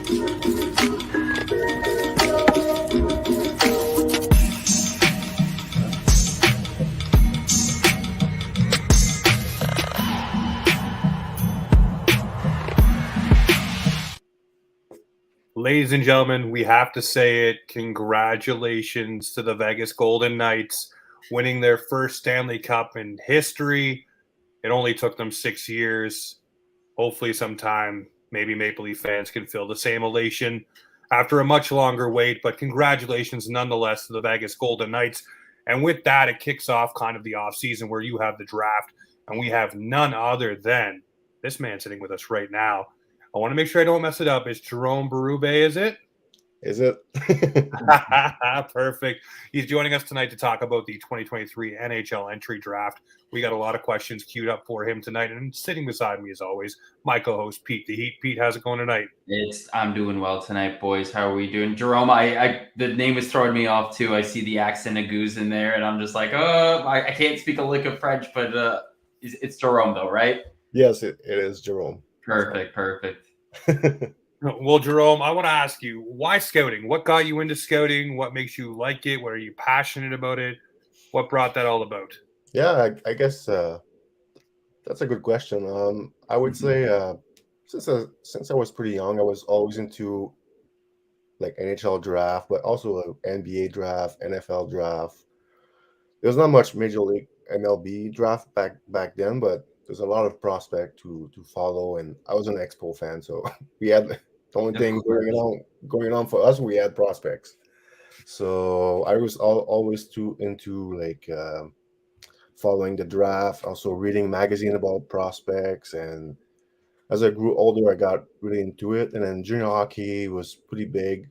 Ladies and gentlemen, we have to say it. Congratulations to the Vegas Golden Knights winning their first Stanley Cup in history. It only took them 6 years. Hopefully sometime maybe Maple Leaf fans can feel the same elation after a much longer wait. But congratulations nonetheless to the Vegas Golden Knights. And with that, it kicks off kind of the offseason where you have the draft. And we have none other than this man sitting with us right now. I want to make sure I don't mess it up. It's Jérôme Bérubé, is it? Is it? Perfect. He's joining us tonight to talk about the 2023 NHL entry draft. We got a lot of questions queued up for him tonight. And sitting beside me, as always, my co-host, Pete the Heat. Pete, how's it going tonight? I'm doing well tonight, boys. How are we doing? Jérôme, the name is throwing me off, too. I see the accent of goose in there, and I'm just like, I can't speak a lick of French, but it's Jérôme, though, right? Yes, it is Jérôme. Perfect. Well, Jérôme, I want to ask you, why scouting? What got you into scouting? What makes you like it? What are you passionate about it? What brought that all about? Yeah, I guess that's a good question. I would say since I was pretty young, I was always into like NHL draft, but also NBA draft, NFL draft. There's not much Major League MLB draft back then, but there's a lot of prospect to follow, and I was an Expo fan, so we had the only thing going on for us. We had prospects, so I was always too into like following the draft, also reading magazine about prospects, and as I grew older, I got really into it. And then junior hockey was pretty big.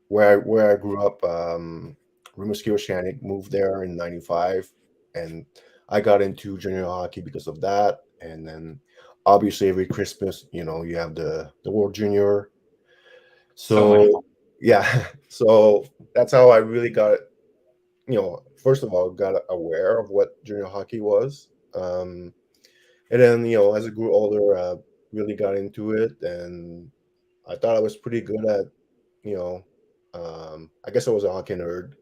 Where I grew up, Rimouski Oceanic moved there in '95, and I got into junior hockey because of that. And then obviously every Christmas, you have the World Junior. So yeah, so that's how I really got, first of all, got aware of what junior hockey was. And then, as I grew older, really got into it, and I thought I was pretty good at, I guess I was a hockey nerd.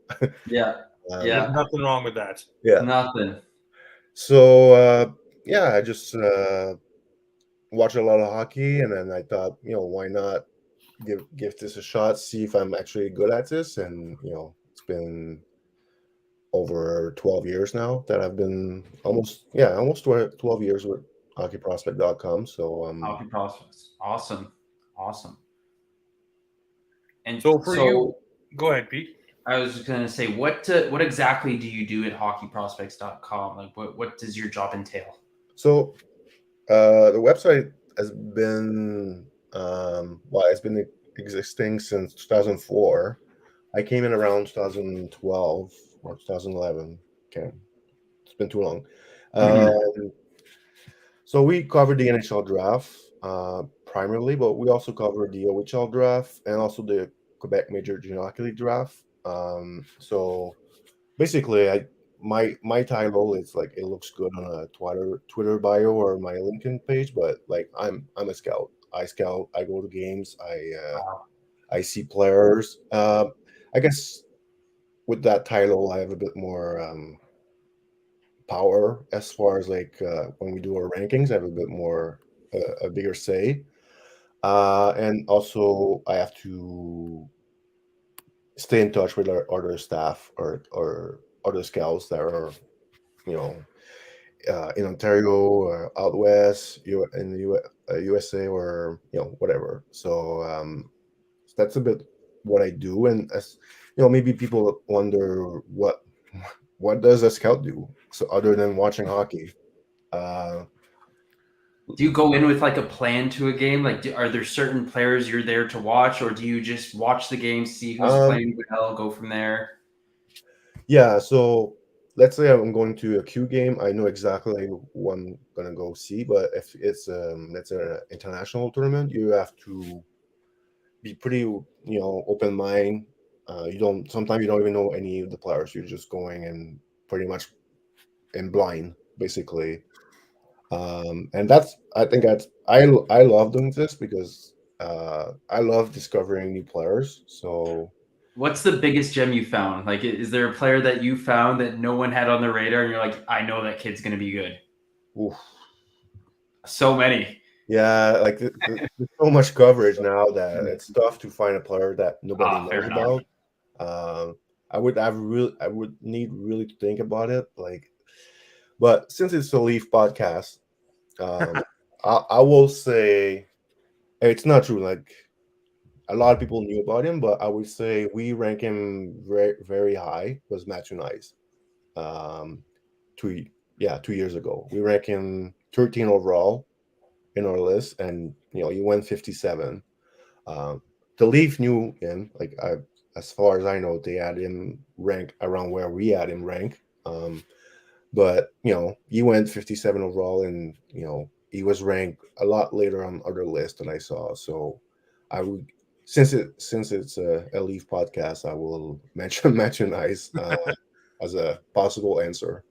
Yeah. There's nothing wrong with that. Yeah. Nothing. So, I just watched a lot of hockey, and then I thought, why not give this a shot, see if I'm actually good at this. And, it's been over 12 years now that I've been almost 12 years with hockeyprospect.com. So, Hockey prospects. Awesome. And so for you, go ahead, Pete. I was just going to say, what exactly do you do at hockeyprospects.com? Like, what does your job entail? So, the website has been, it's been existing since 2004. I came in around 2012 or 2011. Okay, it's been too long. So we covered the NHL draft primarily, but we also covered the OHL draft and also the Quebec Major Junior Hockey League draft. So basically, my title is like, it looks good on a Twitter bio or my LinkedIn page, but like I'm a scout. I scout. I go to games. I see players. I guess with that title, I have a bit more power as far as like when we do our rankings. I have a bit more a bigger say, and also I have to stay in touch with our other staff or other scouts that are, in Ontario or out west, in the USA, or whatever. So that's a bit what I do. And as maybe people wonder what does a scout do, so other than watching hockey. Do you go in with like a plan to a game? Like, are there certain players you're there to watch, or do you just watch the game, see who's playing well, go from there? Yeah, so let's say I'm going to a Q game, I know exactly who I'm gonna go see. But if it's let's say an international tournament, you have to be pretty, open mind. Sometimes you don't even know any of the players. You're just going and pretty much in blind, basically. And I love doing this because I love discovering new players. So What's the biggest gem you found? Like, is there a player that you found that no one had on their radar, and you're like, I know that kid's going to be good? oof. So many. Yeah, like there's so much coverage now that it's tough to find a player that nobody Fair knows enough. about. I would need really to think about it. Like, but since it's a Leaf podcast, I will say it's not true. Like a lot of people knew about him, but I would say we rank him very very high. Was Matthew Nice, um, 2 years ago. We rank him 13 overall in our list, and he went 57. The Leaf knew him. Like as far as I know, they had him rank around where we had him rank. But he went 57 overall, and he was ranked a lot later on other lists than I saw. So I would, since it's a Leaf podcast, I will mention Ice as a possible answer.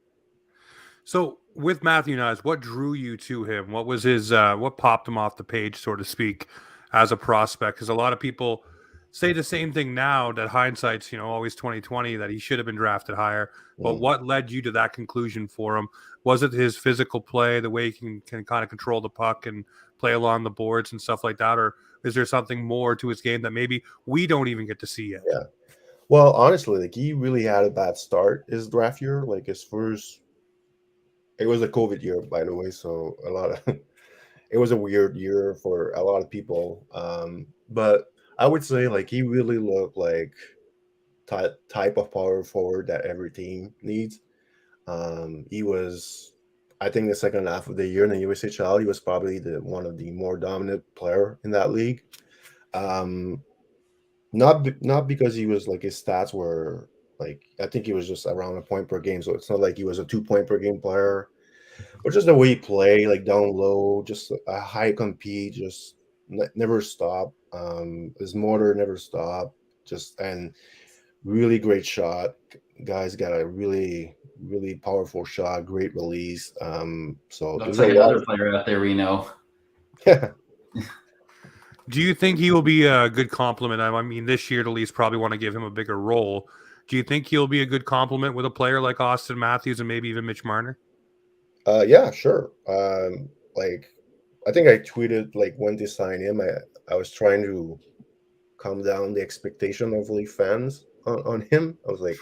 So with Matthew Nyes, what drew you to him? What was his what popped him off the page, so to speak, as a prospect? Because a lot of people say the same thing now, that hindsight's always 2020, that he should have been drafted higher. But what led you to that conclusion for him? Was it his physical play, the way he can kind of control the puck and play along the boards and stuff like that? Or is there something more to his game that maybe we don't even get to see yet? Yeah. Well, honestly, like he really had a bad start his draft year. Like his first, it was a COVID year, by the way, so a lot of it was a weird year for a lot of people. But I would say like he really looked like type of power forward that every team needs. He was, I think, the second half of the year in the USHL, he was probably the one of the more dominant player in that league. Um, not because he was like his stats were like, I think he was just around a point per game, so it's not like he was a 2 point per game player, but just the way he played, like down low, just a high compete, just never stop. His motor never stopped. Just and really great shot. Guy's got a really really powerful shot, great release. So Looks there's a like lot. another player out there we know. Yeah. Do you think he will be a good compliment? I mean, this year the Leafs probably want to give him a bigger role. Do you think he'll be a good compliment with a player like Austin Matthews and maybe even Mitch Marner? Yeah, sure. Like I think I tweeted like when to sign him. I was trying to calm down the expectation of Leaf fans on him. I was like,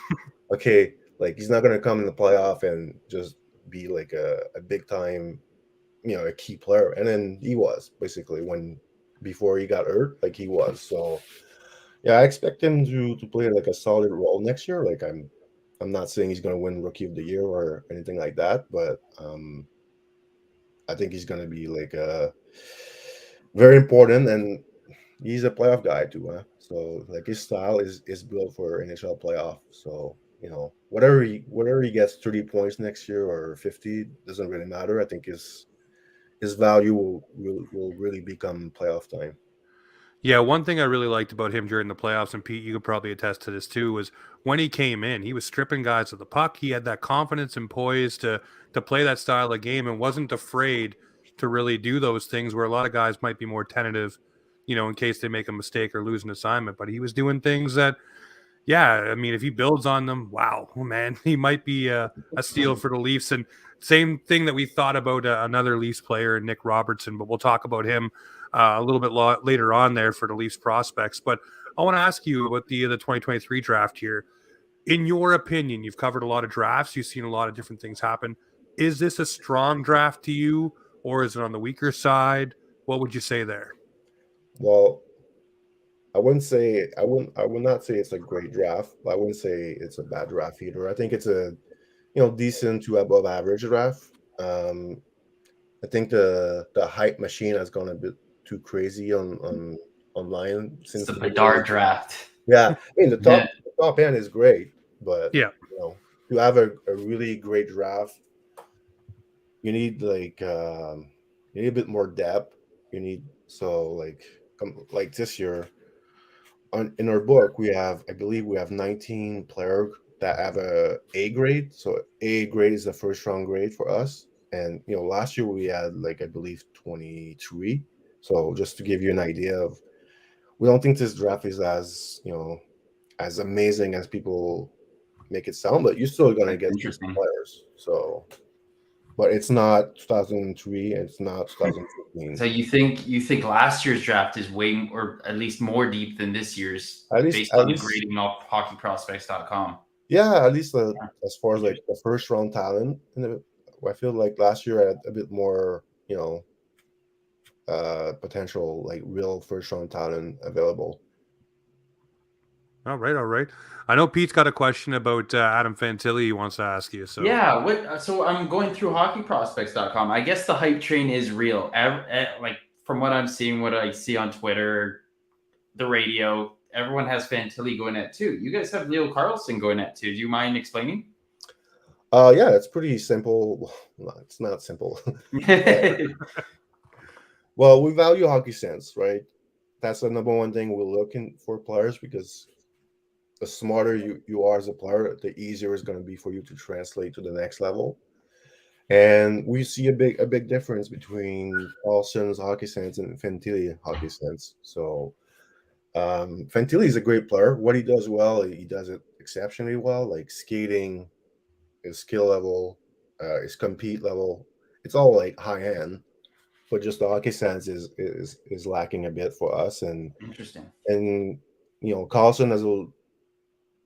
okay, like he's not gonna come in the playoff and just be like a big time, a key player. And then he was basically before he got hurt, like he was. So yeah, I expect him to play like a solid role next year. Like I'm not saying he's gonna win Rookie of the Year or anything like that, but I think he's gonna be like very important, and he's a playoff guy too, huh? So like his style is built for NHL playoff. So whatever he gets 30 points next year or 50 doesn't really matter. I think his value will really become playoff time. Yeah, one thing I really liked about him during the playoffs, and Pete, you could probably attest to this too, was when he came in, he was stripping guys of the puck. He had that confidence and poise to play that style of game and wasn't afraid to really do those things where a lot of guys might be more tentative, in case they make a mistake or lose an assignment. But he was doing things that, yeah, I mean, if he builds on them, wow, man, he might be a steal for the Leafs. And same thing that we thought about another Leafs player, Nick Robertson, but we'll talk about him a little bit later on there for the Leafs prospects. But I want to ask you about the 2023 draft here. In your opinion, you've covered a lot of drafts. You've seen a lot of different things happen. Is this a strong draft to you, or is it on the weaker side? What would you say there? Well, I would not say it's a great draft, but I wouldn't say it's a bad draft either. I think it's a decent to above average draft. Um, I think the hype machine has gone a bit too crazy on online It's since the the beginning. Bedard draft. Yeah, I mean the Yeah. top end is great, but Yeah. to have a really great draft, you need you need a bit more depth. You need like this year in our book I believe we have 19 players that have a grade. So A grade is the first round grade for us. And last year we had I believe 23. So just to give you an idea of, we don't think this draft is as amazing as people make it sound, but you're still gonna That's get interesting. players. So, but it's not 2003 and it's not 2015. So you think last year's draft is way, or at least more deep than this year's, based on the grading off hockeyprospects.com? Yeah, at least as far as the first round talent, I feel like last year had a bit more, potential real first round talent available. All right. I know Pete's got a question about Adam Fantilli he wants to ask you. So yeah, so I'm going through hockeyprospects.com. I guess the hype train is real. From what I'm seeing, what I see on Twitter, the radio, everyone has Fantilli going at 2. You guys have Leo Carlson going at 2. Do you mind explaining? Yeah, it's pretty simple. Well, it's not simple. Well, we value hockey sense, right? That's the number one thing we're looking for players, because the smarter you are as a player, the easier it's going to be for you to translate to the next level. And we see a big difference between Carlson's hockey sense and Fantilli hockey sense. So Fantilli is a great player. What he does well, he does it exceptionally well. Like skating, his skill level, his compete level, it's all high end. But just the hockey sense is lacking a bit for us. And Interesting. Carlson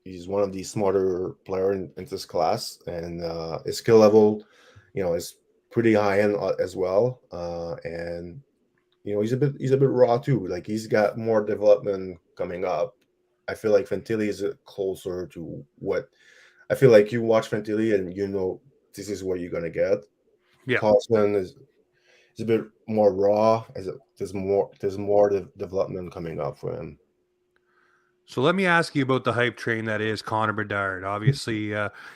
he's one of the smarter players in this class, and his skill level, is pretty high end as well. And he's a bit raw too. Like, he's got more development coming up. I feel like Fantilli is closer to what I feel like. You watch Fantilli and this is what you're gonna get. yeah. Carlson is a bit more raw. There's more development coming up for him. So let me ask you about the hype train that is Connor Bedard. Obviously,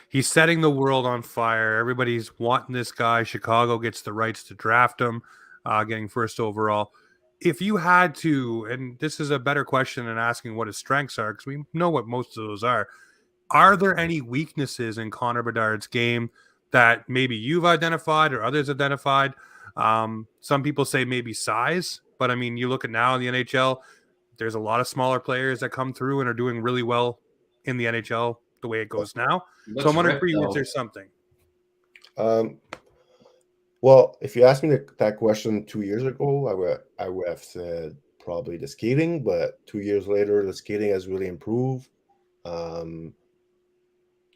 he's setting the world on fire. Everybody's wanting this guy. Chicago gets the rights to draft him, getting first overall. If you had to, and this is a better question than asking what his strengths are, because we know what most of those are there any weaknesses in Connor Bedard's game that maybe you've identified or others identified? Some people say maybe size, but I mean, you look at now in the NHL, there's a lot of smaller players that come through and are doing really well in the NHL the way it goes now. So I'm wondering for you, is there something? Well, if you asked me that question 2 years ago, I would have said probably the skating, but 2 years later, the skating has really improved.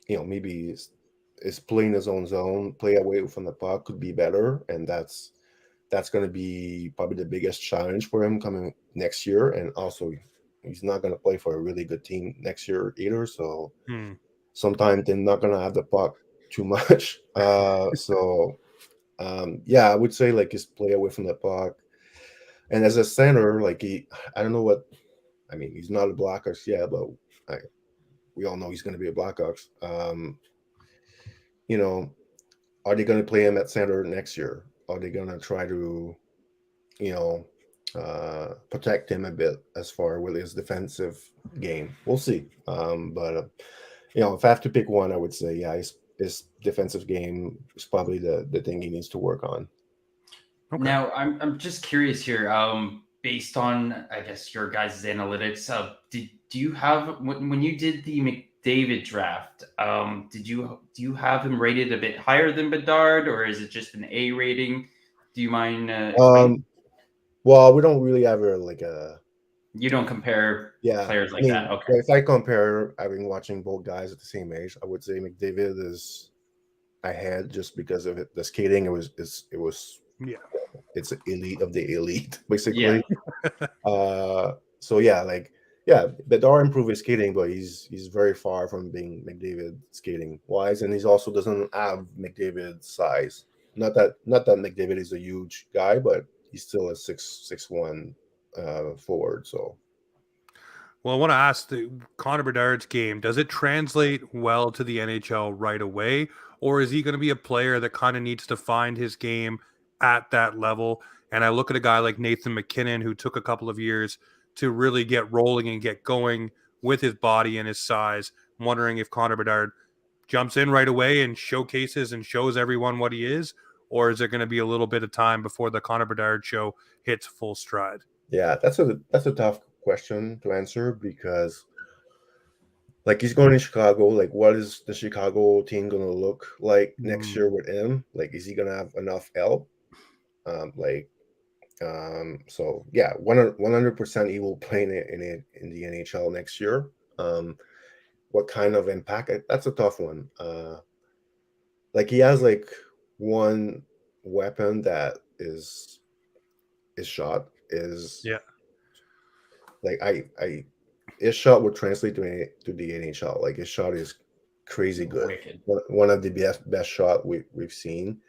Maybe is playing his own zone, play away from the puck could be better, and that's going to be probably the biggest challenge for him coming next year. And also, he's not going to play for a really good team next year either. So sometimes they're not going to have the puck too much. Yeah, I would say his play away from the puck. And as a center, I don't know what, I mean, he's not a Blackhawks yet, but we all know he's going to be a Blackhawks. Are they going to play him at center next year? Are they going to try to, protect him a bit as far with his defensive game? We'll see. But if I have to pick one, I would say, yeah, his defensive game is probably the thing he needs to work on. Okay. Now, I'm just curious here. Based on, I guess, your guys' analytics, do you have, when you did the McDavid draft, do you have him rated a bit higher than Bedard, or is it just an A rating? Do you mind explaining? Well, we don't really have you don't compare players like that. Okay. If I compare, having watching both guys at the same age, I would say McDavid is ahead just because of it. The skating, it was it's elite of the elite, basically. So Bedard improved his skating, but he's very far from being McDavid skating wise, and he also doesn't have McDavid's size. Not that McDavid is a huge guy, but he's still a 6'1" forward. So, well, I want to ask, the Connor Bedard's game, does it translate well to the NHL right away, or is he going to be a player that kind of needs to find his game at that level? And I look at a guy like Nathan McKinnon, who took a couple of years to really get rolling and get going with his body and his size. I'm wondering if Connor Bedard jumps in right away and showcases and shows everyone what he is, or is there going to be a little bit of time before the Connor Bedard show hits full stride? Yeah, that's a tough question to answer because like he's going to Chicago. Like, what is the Chicago team going to look like next year with him? Like, is he going to have enough help? So yeah, 100% he will play in the NHL next year. What kind of impact? That's a tough one. Like he has like one weapon that is shot is Yeah. like his shot would translate to the NHL. Like his shot is crazy good. Wicked. One of the best shot we've seen.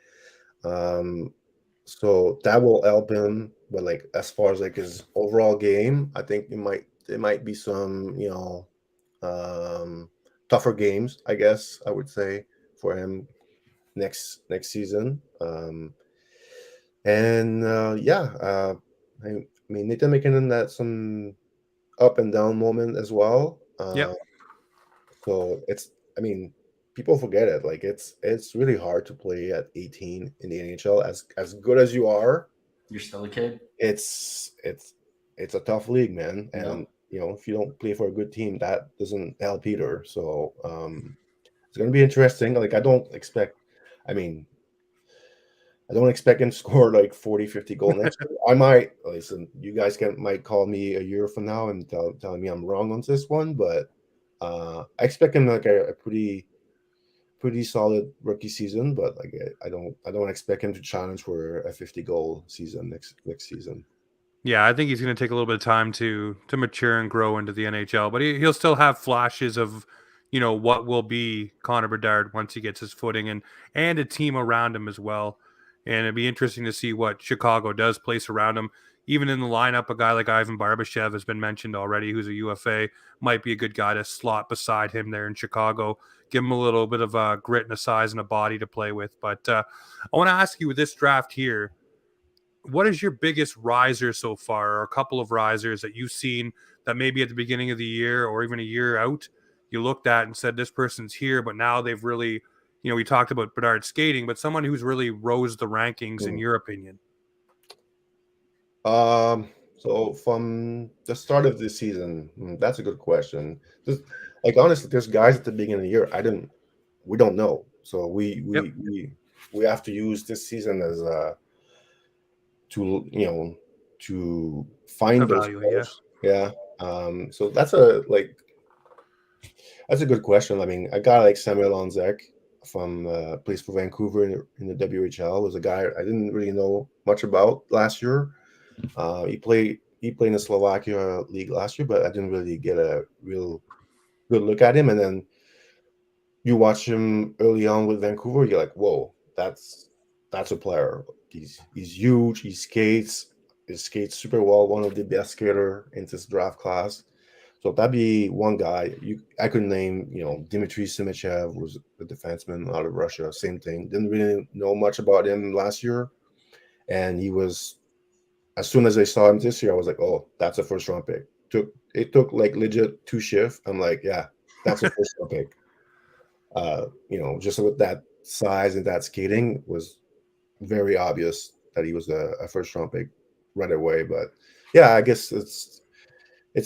So that will help him. But like as far as like his overall game, I think there might be some tougher games. I guess I would say for him next season. I mean Nathan McKinnon had some up and down moment as well. Yep. So I mean, people forget it. Like it's really hard to play at 18 in the NHL. As good as you are, You're still a kid. It's a tough league, man. And if you don't play for a good team, that doesn't help either. So it's gonna be interesting. Like I don't expect him to score like 40, 50 goals next year. I might listen. You guys might call me a year from now and telling me I'm wrong on this one, but I expect him like a pretty solid rookie season. But like I don't expect him to challenge for a 50-goal season next season. Yeah, I think he's going to take a little bit of time to mature and grow into the NHL, but he'll still have flashes of, what will be Connor Bedard once he gets his footing and a team around him as well. And it'd be interesting to see what Chicago does place around him. Even in the lineup, a guy like Ivan Barbashev has been mentioned already, who's a UFA, might be a good guy to slot beside him there in Chicago. Give him a little bit of a grit and a size and a body to play with. But I want to ask you with this draft here, what is your biggest riser so far, or a couple of risers that you've seen that maybe at the beginning of the year or even a year out, you looked at and said, this person's here, but now they've really, we talked about Bedard skating, but someone who's really rose the rankings in your opinion? So from the start of this season, that's a good question. Like honestly, there's guys at the beginning of the year we don't know. So we have to use this season as to find those players. Yeah. So that's a good question. I mean, a guy like Samuel Onzek from plays for Vancouver in the WHL was a guy I didn't really know much about last year. He played in the Slovakia league last year, but I didn't really get a real good look at him. And then you watch him early on with Vancouver, you're like, whoa, that's a player. He's huge. He skates super well. One of the best skater in this draft class. So that'd be one guy. I could name, Dmitry Simichev was a defenseman out of Russia. Same thing. Didn't really know much about him last year, and he was. As soon as I saw him this year, I was like, oh, that's a first round pick. It took like legit 2 shifts. I'm like, yeah, that's a first round pick. Just with that size and that skating was very obvious that he was a first round pick right away. But yeah, I guess it's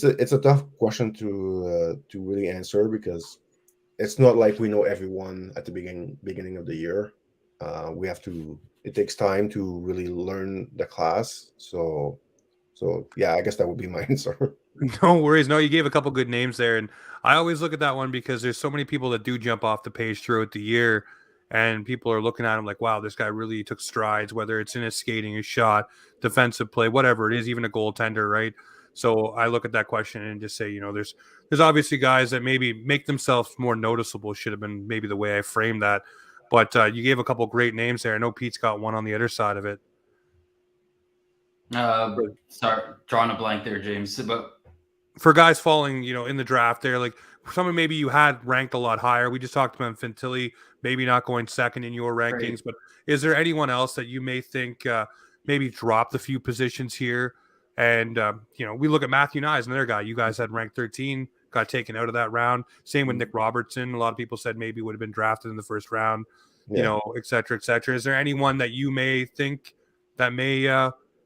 a tough question to really answer because it's not like we know everyone at the beginning of the year. It takes time to really learn the class. So yeah, I guess that would be my answer. No worries. No, you gave a couple good names there. And I always look at that one because there's so many people that do jump off the page throughout the year. And people are looking at him like, wow, this guy really took strides, whether it's in his skating, his shot, defensive play, whatever it is, even a goaltender, right? So I look at that question and just say, there's obviously guys that maybe make themselves more noticeable, should have been maybe the way I framed that. But you gave a couple great names there. I know Pete's got one on the other side of it. Sorry, drawing a blank there, James. But for guys falling, in the draft there, like someone maybe you had ranked a lot higher. We just talked about Fantilli, maybe not going second in your rankings. Right. But is there anyone else that you may think maybe dropped a few positions here? And, we look at Matthew Nyes, another guy you guys had ranked 13, got taken out of that round. Same with Nick Robertson. A lot of people said maybe would have been drafted in the first round. you know, et cetera, et cetera. Is there anyone that you may think that may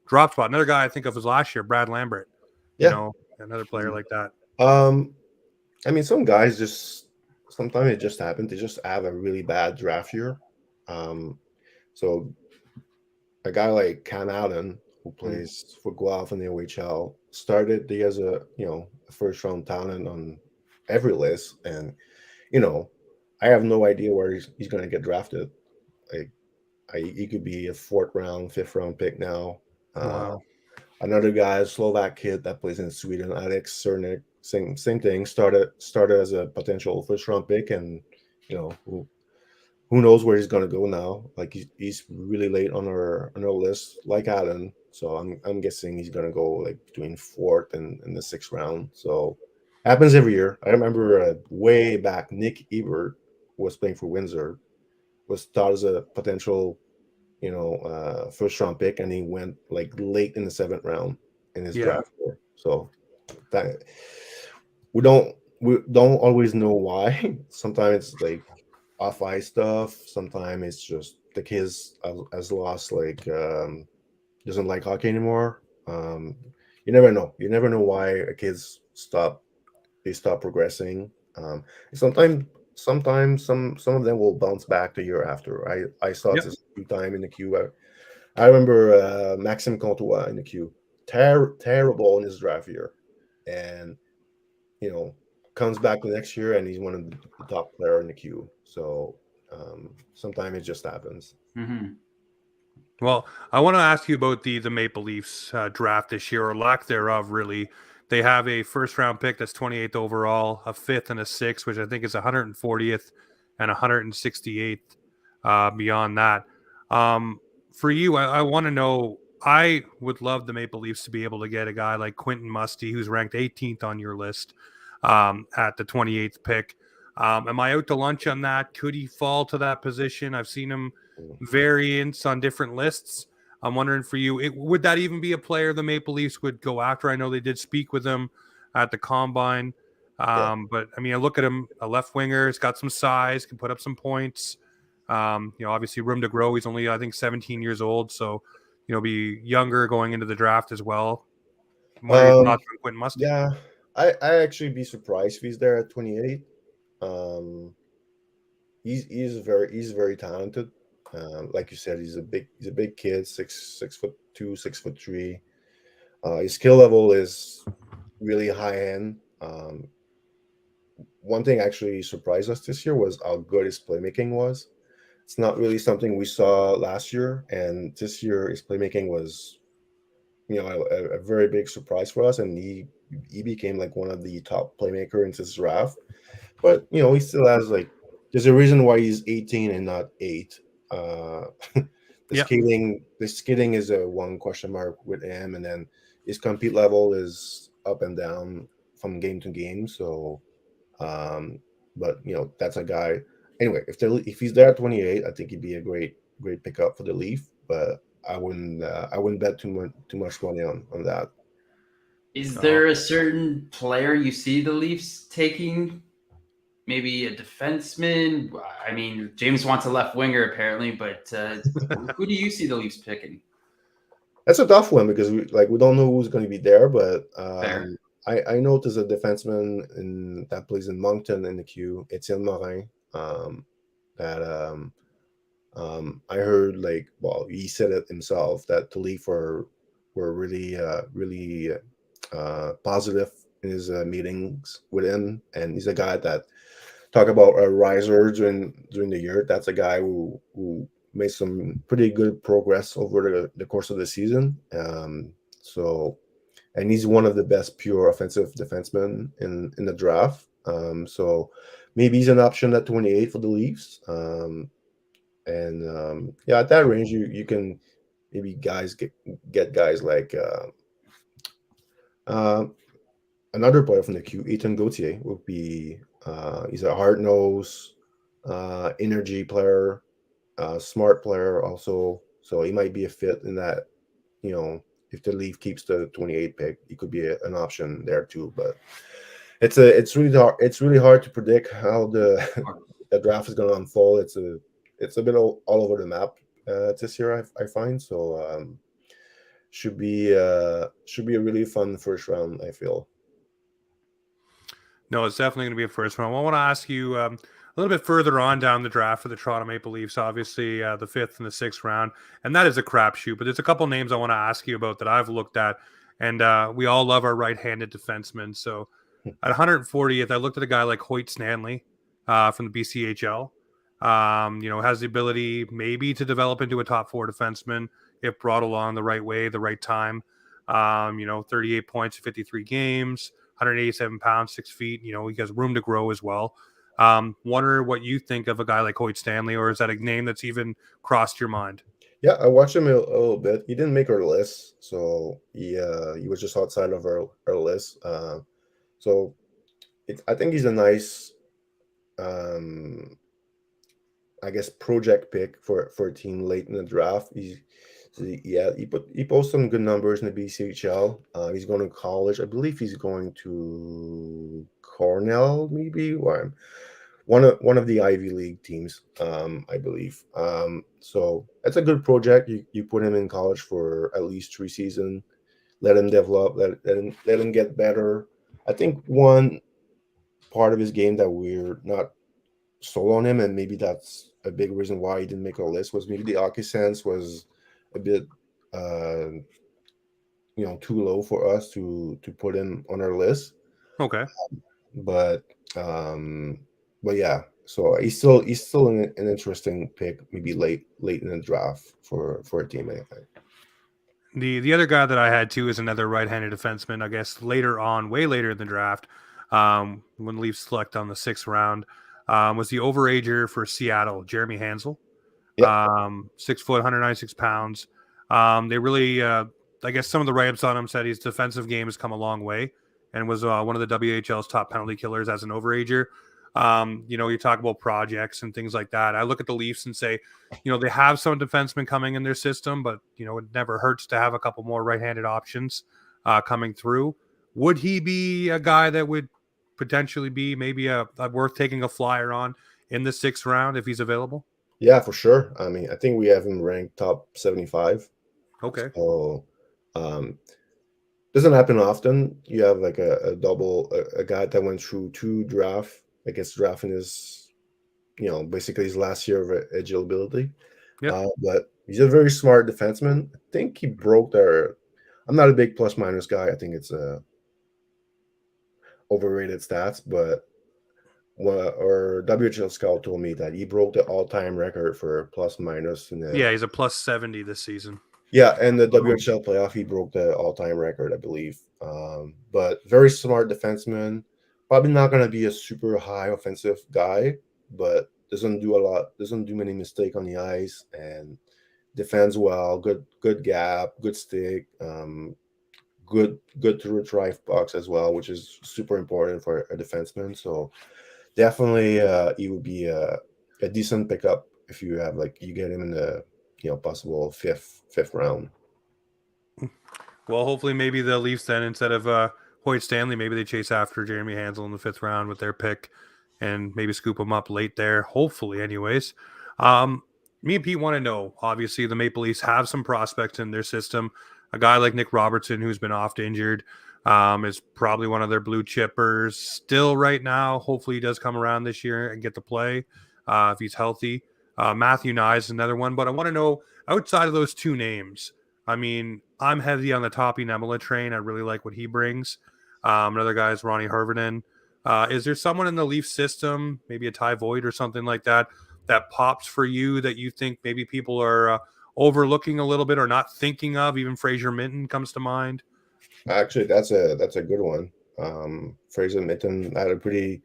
drop spot? Another guy I think of was last year, Brad Lambert. You know, another player like that. I mean, some guys just sometimes it just happens. They just have a really bad draft year. So a guy like Cam Allen, who plays for Guelph in the OHL, started the as a first round talent on every list, and I have no idea where he's going to get drafted. Like, he could be a 4th round, 5th round pick now. Wow. Another guy, a Slovak kid that plays in Sweden, Alex Cernik, same thing. Started as a potential 1st round pick, and who knows where he's going to go now? Like, he's really late on our list, like Allen. So I'm guessing he's going to go like between 4th and the 6th round. So happens every year. I remember way back, Nick Ebert was playing for Windsor, was thought as a potential 1st round pick, and he went like late in the 7th round in his draft year. So that we don't always know why. Sometimes it's like off ice stuff. Sometimes it's just the kids has lost, like doesn't like hockey anymore. You never know. You never know why a kids stop progressing. Sometimes some of them will bounce back the year after. I saw this a few times in the queue. I remember Maxime Comtois in the queue, terrible in his draft year, and comes back the next year and he's one of the top player in the queue. So sometimes it just happens. Well, I want to ask you about the Maple Leafs draft this year, or lack thereof, really. They have a 1st round pick that's 28th overall, a 5th and a 6th, which I think is 140th and 168th beyond that. For you, I want to know, I would love the Maple Leafs to be able to get a guy like Quentin Musty, who's ranked 18th on your list at the 28th pick. Am I out to lunch on that? Could he fall to that position? I've seen him variants on different lists. I'm wondering for you, would that even be a player the Maple Leafs would go after? I know they did speak with him at the Combine. But, I mean, I look at him, a left winger, he's got some size, can put up some points. Obviously room to grow. He's only, I think, 17 years old. So, be younger going into the draft as well. What are your thoughts on Quentin Musty? Yeah, I actually be surprised if he's there at 28. He's very talented. Like you said, he's a big kid, 6'2", 6'3". His skill level is really high end. One thing actually surprised us this year was how good his playmaking was. It's not really something we saw last year, and this year his playmaking was, a very big surprise for us, and he became like one of the top playmaker in this draft. But he still has there's a reason why he's 18 and not 8. The skating is a one question mark with him, and then his compete level is up and down from game to game. So, but that's a guy. Anyway, if he's there at 28, I think he'd be a great pickup for the Leaf. But I wouldn't bet too much money on that. Is there a certain player you see the Leafs taking? Maybe a defenseman? I mean, James wants a left winger apparently, but who do you see the Leafs picking? That's a tough one because we don't know who's going to be there, but I know there's a defenseman that plays in Moncton in the queue, Etienne Morin. I heard he said it himself that the Leafs were really positive in his meetings with him, and he's a guy that talk about a riser during the year. That's a guy who made some pretty good progress over the course of the season. And he's one of the best pure offensive defensemen in the draft. So maybe he's an option at 28 for the Leafs. At that range, you can maybe get guys like another player from the queue, Ethan Gauthier, would be. He's a hard-nosed, energy player, smart player also. So he might be a fit in that. If the Leaf keeps the 28 pick, he could be an option there too. But it's really hard to predict how the draft is going to unfold. it's a bit all over the map this year. I find so. Should be a really fun first round, I feel. No, it's definitely going to be a first round. I want to ask you a little bit further on down the draft for the Toronto Maple Leafs, obviously the 5th and the 6th round, and that is a crapshoot. But there's a couple names I want to ask you about that I've looked at, and we all love our right-handed defensemen. So at 140th, I looked at a guy like Hoyt Stanley from the BCHL. Has the ability maybe to develop into a top 4 defenseman if brought along the right way, the right time. 38 points, 53 games. 187 pounds, 6 feet. He has room to grow as well. Wonder what you think of a guy like Hoyt Stanley, or is that a name that's even crossed your mind? Yeah, I watched him a little bit. He didn't make our list, so he was just outside of our list. So I think he's a nice, I guess, project pick for a team late in the draft. He posted some good numbers in the BCHL. He's going to college. I believe he's going to Cornell, maybe, or one of the Ivy League teams, I believe. So that's a good project. You put him in college for at least 3 seasons, let him develop, let him get better. I think one part of his game that we're not sold on him, and maybe that's a big reason why he didn't make our list, was maybe the hockey sense was a bit too low for us to put him on our list. Okay. But yeah, so he's still an interesting pick, maybe late in the draft for a team, I think. The other guy that I had too is another right-handed defenseman, I guess later on, way later in the draft, when the Leafs select on the 6th round, was the overager for Seattle, Jeremy Hansel. Yep. 6 foot, 196 pounds. They really, I guess some of the write-ups on him said his defensive game has come a long way and was one of the WHL's top penalty killers as an overager. You talk about projects and things like that. I look at the Leafs and say, they have some defensemen coming in their system, but, it never hurts to have a couple more right-handed options coming through. Would he be a guy that would potentially be maybe a worth taking a flyer on in the 6th round if he's available? Yeah, for sure. I mean, I think we have him ranked top 75. Okay. So, doesn't happen often. You have like a double, a guy that went through 2 drafts, I guess, drafting his, basically his last year of eligibility. Yeah. But he's a very smart defenseman. I think he broke their. I'm not a big plus minus guy. I think it's overrated stats, but or WHL scout told me that he broke the all-time record for plus minus in the. Yeah, he's a plus 70 this season. Yeah, and the WHL playoff, he broke the all-time record, I believe. But very smart defenseman. Probably not going to be a super high offensive guy, but doesn't do many mistakes on the ice, and defends well. Good gap, good stick, good to retrieve pucks as well, which is super important for a defenseman. So definitely, he would be a decent pickup if you have you get him in the possible fifth round. Well, hopefully, maybe the Leafs then, instead of Hoyt Stanley, maybe they chase after Jeremy Hansel in the 5th round with their pick, and maybe scoop him up late there. Hopefully, anyways. Me and Pete want to know. Obviously, the Maple Leafs have some prospects in their system. A guy like Nick Robertson, who's been oft injured, is probably one of their blue chippers still right now. Hopefully, he does come around this year and get to play if he's healthy. Matthew Nye is another one, but I want to know, outside of those 2 names, I mean, I'm heavy on the Toppy Nemela train. I really like what he brings. Another guy is Ronnie Hervinen. Is there someone in the Leaf system, maybe a Ty Voigt or something like that, that pops for you that you think maybe people are overlooking a little bit or not thinking of? Even Fraser Minton comes to mind. Actually, that's a good one. Fraser Minton had a pretty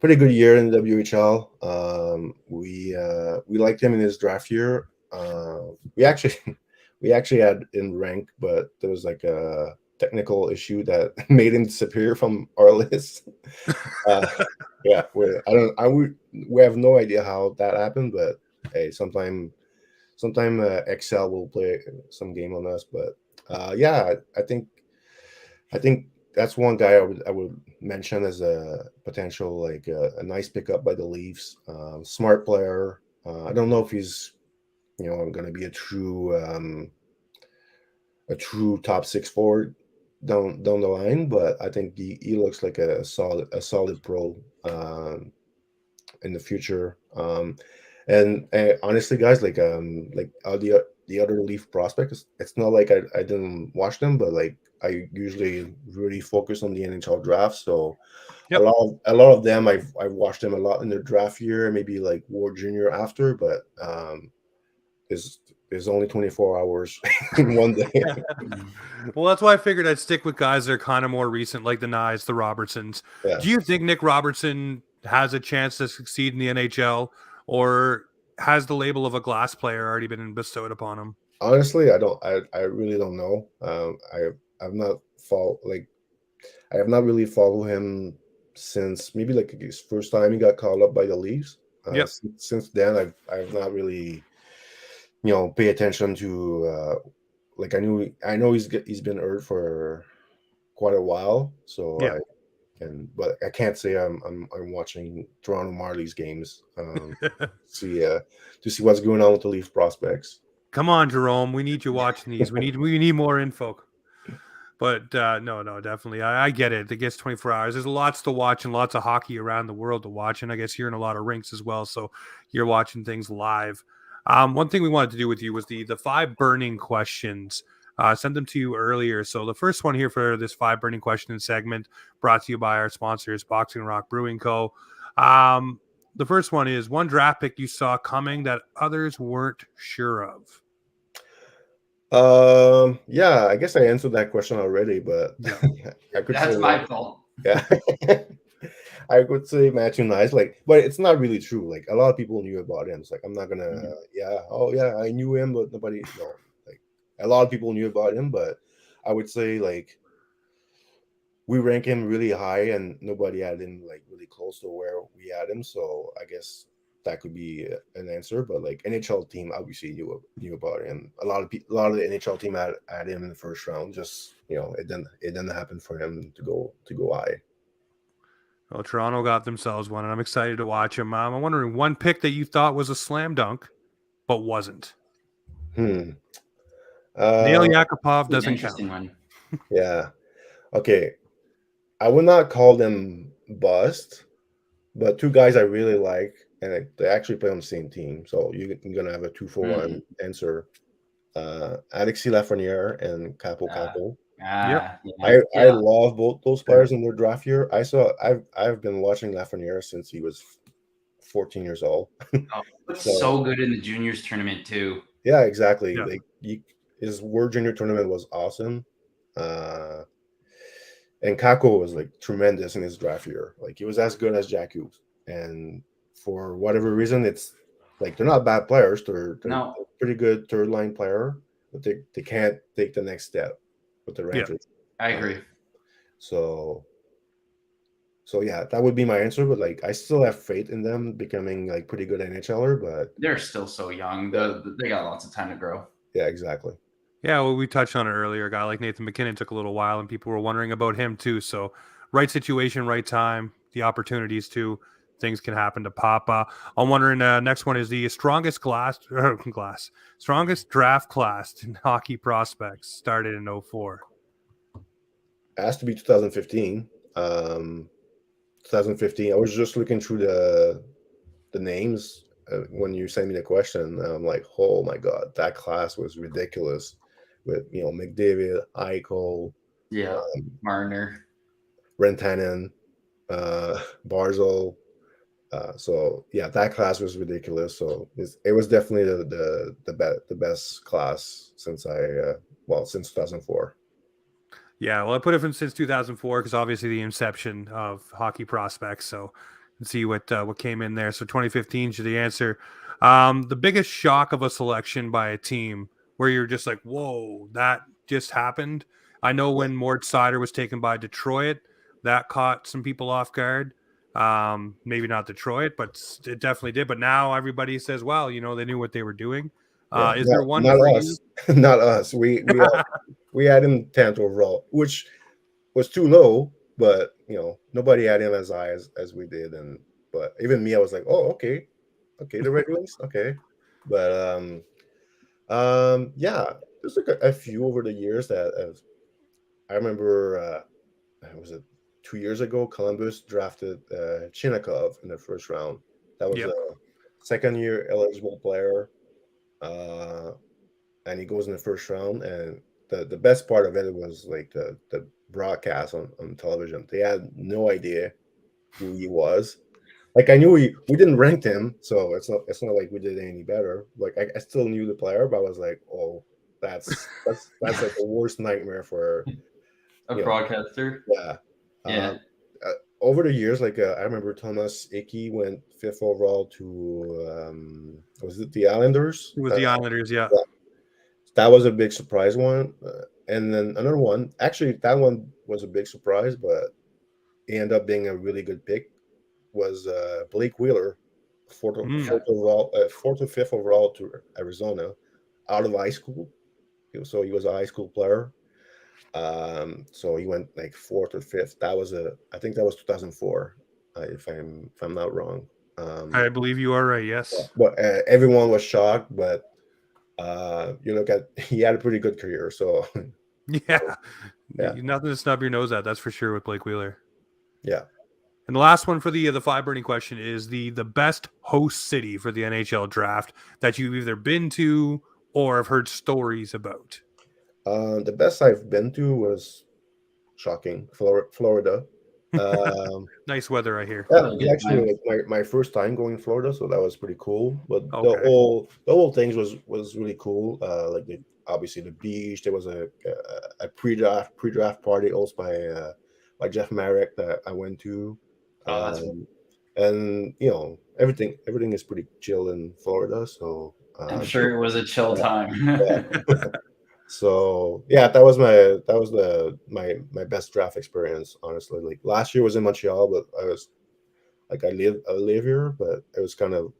good year in the WHL. We liked him in his draft year. We actually had in rank, but there was like a technical issue that made him disappear from our list. Yeah, we have no idea how that happened, but hey, sometime Excel will play some game on us. But yeah, I think that's one guy I would mention as a potential a nice pickup by the Leafs. Smart player, I don't know if he's going to be a true top 6 forward down the line, but I think he looks like a solid pro in the future. And honestly, guys, like all the other Leaf prospects, it's not like I didn't watch them, but like I usually really focus on the NHL draft. So Yep. a lot of them I've watched them a lot in their draft year, maybe like Ward Jr. after, but there's only 24 hours in one day. Well, that's why I figured I'd stick with guys that are kind of more recent, like the Nyes, the Robertsons. Yeah. Do you think Nick Robertson has a chance to succeed in the NHL, or has the label of a glass player already been bestowed upon him? Honestly, I really don't know. I've not I have not really followed him since maybe like his first time he got called up by the Leafs. Yep. Since then, I've not really pay attention to like I know he's been hurt for quite a while, so Yeah. but I can't say I'm watching Toronto Marlies games to see what's going on with the Leaf prospects. Come on, Jerome. We need you watching these. We need more info. But no, definitely. I get it. It gets 24 hours. There's lots to watch and lots of hockey around the world to watch. And I guess you're in a lot of rinks as well. So you're watching things live. One thing we wanted to do with you was the 5 burning questions. Sent them to you earlier. So the first one here for this 5 burning questions segment brought to you by our sponsors, Boxing Rock Brewing Co. The first one is one draft pick you saw coming that others weren't sure of. Yeah, I guess I answered that question already, but Yeah. That's my fault. Yeah. I could say Matthew Nyes, but it's not really true. Like a lot of people knew about him. It's like I'm not gonna I knew him, but nobody a lot of people knew about him, but I would say like we rank him really high and nobody had him like really close to where we had him. So I guess that could be an answer, but like NHL team obviously knew about him. A lot of the NHL team had him in the first round. Just it didn't happen for him to go high. Well, Toronto got themselves one, and I'm excited to watch him. I'm wondering one pick that you thought was a slam dunk, but wasn't. Neil Yakupov doesn't Interesting count. One. Yeah. Okay. I would not call them bust, but 2 guys I really like, and they actually play on the same team. So you're going to have a 2-for-1 answer. Alexis Lafreniere and Capo. Yep. I love both those players in their draft year. I've been watching Lafreniere since he was 14 years old. So good in the juniors tournament too. Yeah, exactly. Yeah. Like his World Junior tournament was awesome. And Kako was like tremendous in his draft year. Like he was as good as Jack Hughes. And for whatever reason, it's like they're not bad players. They're pretty good 3rd line player, but they can't take the next step with the Rangers. I agree. So yeah, that would be my answer. But like I still have faith in them becoming like pretty good NHLer, but they're still so young. They got lots of time to grow. Yeah, exactly. Yeah, well, we touched on it earlier. A guy like Nathan McKinnon took a little while, and people were wondering about him too. So, right situation, right time, the opportunities too. Things can happen to pop. I'm wondering. Next one is the strongest strongest draft class in hockey prospects started in 2004. It has to be 2015. 2015. I was just looking through the names when you sent me the question. And I'm like, oh my god, that class was ridiculous. With McDavid, Eichel, Marner, Rantanen, Barzal. So yeah, that class was ridiculous. So it was definitely the best class since since 2004. Yeah, well, I put it from since 2004 because obviously the inception of hockey prospects. So let's see what came in there. So 2015 should the answer. The biggest shock of a selection by a team where you're just like, whoa, that just happened. I know when Mort Seider was taken by Detroit, that caught some people off guard. Maybe not Detroit, but it definitely did. But now everybody says, well, they knew what they were doing. Is there one not for us? Not us. We had him 10th overall, which was too low, but nobody had him as high as we did. But even me, I was like, oh, okay. okay, the Red Wings, okay, but yeah, there's like a few over the years that I remember. Was it 2 years ago? Columbus drafted Chinakov in the first round. That was Yep. a second-year eligible player, and he goes in the first round. And the best part of it was like the broadcast on television. They had no idea who he was. Like I knew we didn't rank him, so it's not like we did any better. Like I still knew the player, but I was like, oh, that's like the worst nightmare for A broadcaster. yeah. Yeah. Over the years, like I remember Thomas Hickey went 5th overall to was it the Islanders? It was the Islanders, yeah. That was a big surprise one, and then another one. Actually, that one was a big surprise, but he ended up being a really good pick. Was Blake Wheeler, fourth or 5th overall to Arizona, out of high school. So he was a high school player. So he went like 4th or 5th. I think that was 2004, if I'm not wrong. I believe you are right. Yes. But everyone was shocked. But you look at he had a pretty good career. So Yeah. Yeah. Nothing to snub your nose at. That's for sure with Blake Wheeler. yeah. And the last one for the five burning question is the best host city for the NHL draft that you've either been to or have heard stories about. The best I've been to was shocking, Florida. Nice weather, I hear. Actually, like my first time going to Florida, so that was pretty cool. But Okay. the whole thing was really cool. Like obviously the beach. There was a pre-draft party hosted by Jeff Marek that I went to. Oh, that's cool. And everything is pretty chill in Florida. So I'm sure it was a chill time. So yeah, that was my best draft experience. Honestly, like last year was in Montreal, but I was like I live here, but it was kind of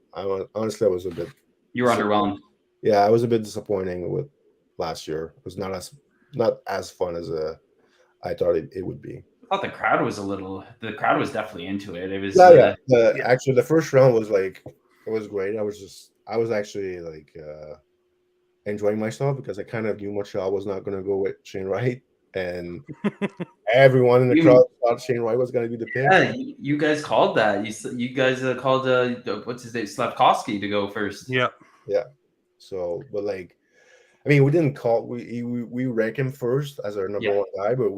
honestly I was a bit. You were underwhelmed. Yeah, I was a bit disappointing with last year. It was not as fun as I thought it would be. I thought the crowd was definitely into it. It was Actually the first round was like it was great. I was actually like enjoying myself because I kind of knew Montreal was not going to go with Shane Wright, and everyone in the crowd thought Shane Wright was going to be the pick. Yeah, you guys called that. You guys called what's his name, Slavkovsky, to go first. Yeah. So, but like, I mean, we didn't call we rank him first as our number one guy, but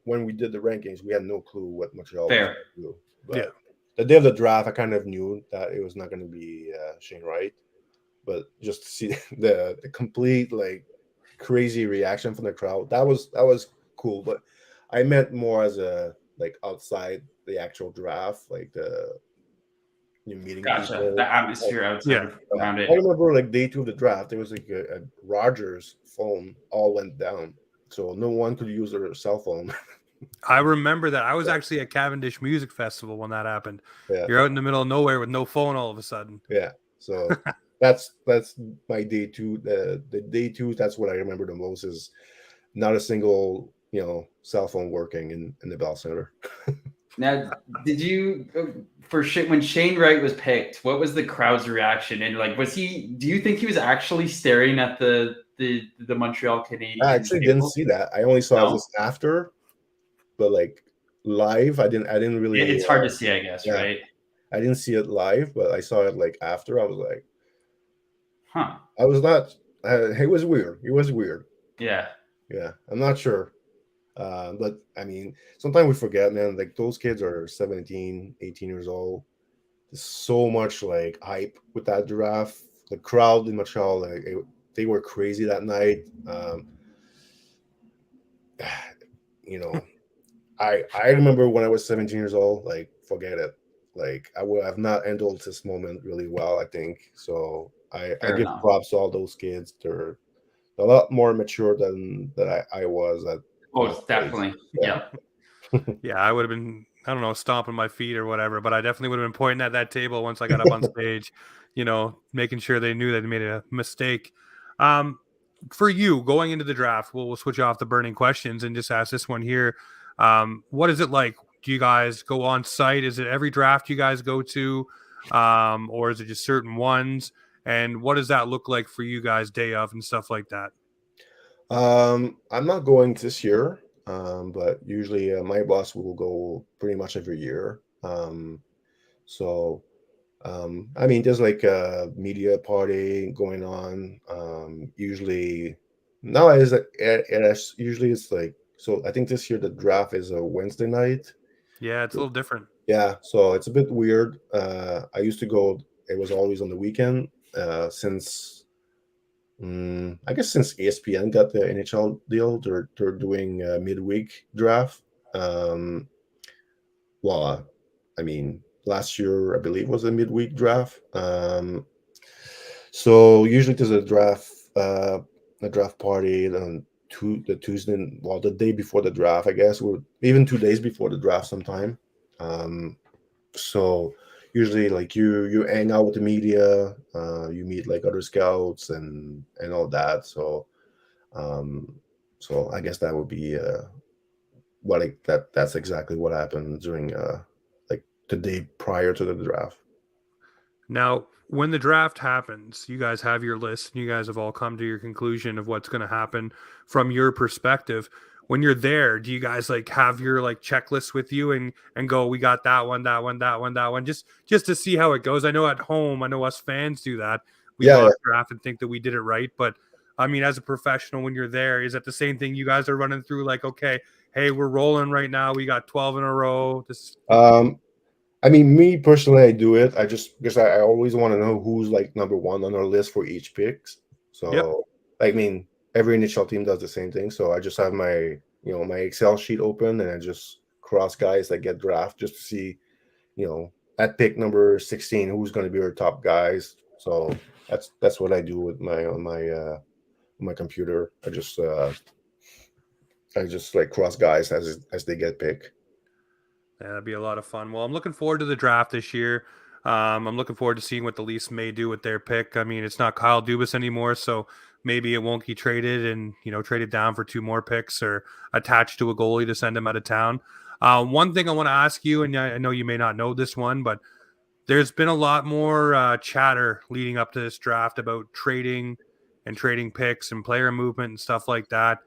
when we did the rankings, we had no clue what Montreal was going to do. But the day of the draft, I kind of knew that it was not going to be Shane Wright. But just to see the complete like crazy reaction from the crowd, that was cool. But I meant more as a like outside the actual draft, like meeting people. The atmosphere outside around it. I remember like day 2 of the draft, there was like a Rogers phone all went down, so no one could use their cell phone. I remember that. I was actually at Cavendish Music Festival when that happened. Yeah. You're out in the middle of nowhere with no phone all of a sudden. Yeah. So that's my day 2. The day 2, that's what I remember the most is not a single cell phone working in the Bell Center. Now, did you when Shane Wright was picked, what was the crowd's reaction? And like, do you think he was actually staring at the Montreal Canadiens? I actually didn't see that. I only saw this after, but like live, I didn't really. It's hard to see, I guess, right? I didn't see it live, but I saw it like after. I was like, huh. I was not. It was weird. It was weird. Yeah. Yeah. I'm not sure. But I mean, sometimes we forget, man, like those kids are 17, 18 years old. There's so much like hype with that draft. The crowd in Montreal, like they were crazy that night. I remember when I was 17 years old, like forget it. Like I would have not handled this moment really well, I think. So I give props to all those kids. They're a lot more mature than I was at. Oh, definitely. Yeah. Yeah, I would have been, I don't know, stomping my feet or whatever, but I definitely would have been pointing at that table once I got up on stage, making sure they knew they made a mistake. For you, going into the draft, we'll switch off the burning questions and just ask this one here. What is it like? Do you guys go on site? Is it every draft you guys go to? or is it just certain ones? And what does that look like for you guys day of and stuff like that? I'm not going this year, but usually my boss will go pretty much every year. So I mean, there's like a media party going on. Usually nowadays, usually it's like, so I think this year the draft is a Wednesday night. Yeah, it's a little different. Yeah, so it's a bit weird. I used to go, it was always on the weekend since I guess since ESPN got the NHL deal, they're doing a midweek draft. Um, well, I mean, last year I believe was a midweek draft. So usually there's a draft party on the Tuesday, well, the day before the draft, I guess, or even 2 days before the draft sometime. So usually like you hang out with the media, you meet like other scouts and all that. So I guess that would be that's exactly what happened during like the day prior to the draft. Now, when the draft happens, you guys have your list and you guys have all come to your conclusion of what's going to happen from your perspective. When you're there, do you guys like have your like checklist with you and go, we got that one, that one, that one, that one, just to see how it goes? I know at home, I know us fans do that. We Yeah, mock draft and think that we did it right, but I mean, as a professional, when you're there, is that the same thing you guys are running through? Like, okay, hey, we're rolling right now. We got 12 in a row. This I mean, me personally, I do it. I just because I always want to know who's like number one on our list for each picks. Yep. So, I mean, every initial team does the same thing. So I just have my my Excel sheet open and I just cross guys that get draft just to see, at pick number 16 who's going to be our top guys. So that's what I do with my computer. I just like cross guys as they get picked. Yeah, that'd be a lot of fun. Well, I'm looking forward to the draft this year. I'm looking forward to seeing what the Leafs may do with their pick. I mean, it's not Kyle Dubas anymore, so maybe it won't get traded and traded down for 2 more picks or attached to a goalie to send him out of town. One thing I want to ask you, and I know you may not know this one, but there's been a lot more chatter leading up to this draft about trading picks and player movement and stuff like that.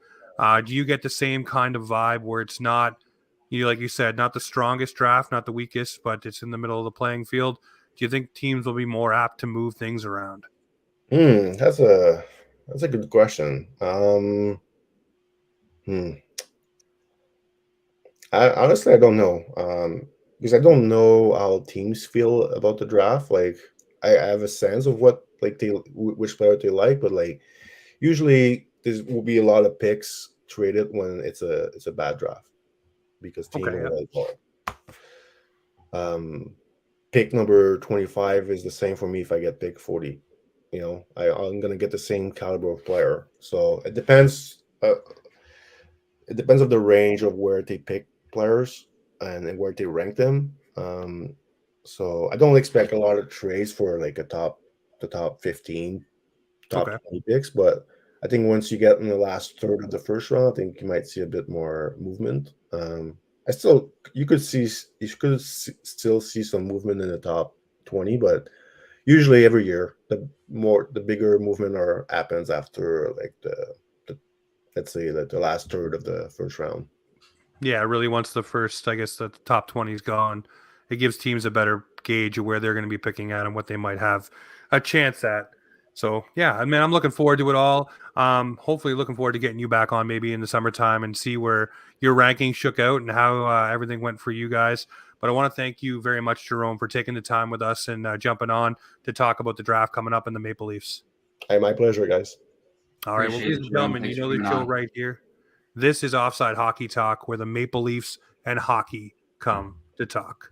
Do you get the same kind of vibe where it's not, like you said, not the strongest draft, not the weakest, but it's in the middle of the playing field? Do you think teams will be more apt to move things around? That's a good question. I don't know. Because I don't know how teams feel about the draft. Like I have a sense of what like which player they like, but like usually there will be a lot of picks traded when it's a bad draft because teams Okay, are yeah. like, pick number 25 is the same for me if I get pick 40. I'm gonna get the same caliber of player. So it depends. It depends on the range of where they pick players and where they rank them. So I don't expect a lot of trades for like the top 15, top Okay. 20 picks, but I think once you get in the last third of the first round, I think you might see a bit more movement. You could still see some movement in the top 20, but usually every year the bigger movement happens after like the let's say that the last third of the first round. Yeah, really once the first, I guess the top 20 is gone, it gives teams a better gauge of where they're going to be picking at and what they might have a chance at. So, yeah, I mean, I'm looking forward to it all. Hopefully looking forward to getting you back on maybe in the summertime and see where your rankings shook out and how everything went for you guys. But I want to thank you very much, Jérôme, for taking the time with us and jumping on to talk about the draft coming up in the Maple Leafs. Hey, my pleasure, guys. All right, well, Appreciate ladies it, and Jerome. gentlemen, Thanks you know for the coming show on. right here. This is Offside Hockey Talk, where the Maple Leafs and hockey come to talk.